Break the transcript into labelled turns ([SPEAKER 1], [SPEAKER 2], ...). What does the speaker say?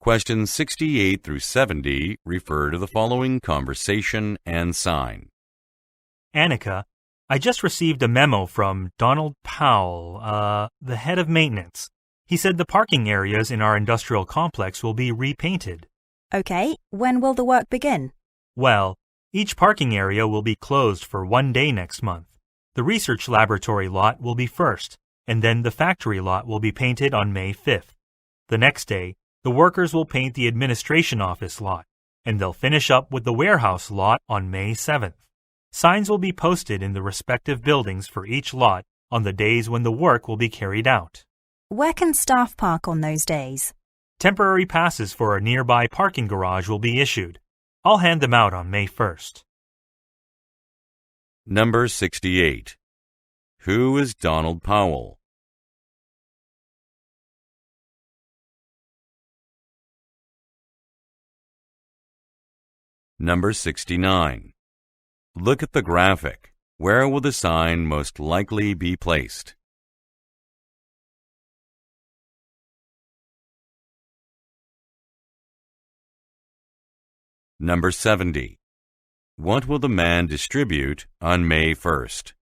[SPEAKER 1] Questions 68 through 70 refer to the following conversation and sign.
[SPEAKER 2] Anika, I just received a memo from Donald Powell, the head of maintenance. He said the parking areas in our industrial complex will be repainted.
[SPEAKER 3] Okay, when will the work begin?
[SPEAKER 2] Well, each parking area will be closed for 1 day next month. The research laboratory lot will be first, and then the factory lot will be painted on May 5th. The next day, the workers will paint the administration office lot, and they'll finish up with the warehouse lot on May 7th. Signs will be posted in the respective buildings for each lot on the days when the work will be carried out.
[SPEAKER 3] Where can staff park on those days?
[SPEAKER 2] Temporary passes for a nearby parking garage will be issued. I'll hand them out on May 1st.
[SPEAKER 1] Number 68. Who is Donald Powell? Number 69. Look at the graphic. Where will the sign most likely be placed? Number 70. What will the man distribute on May 1st?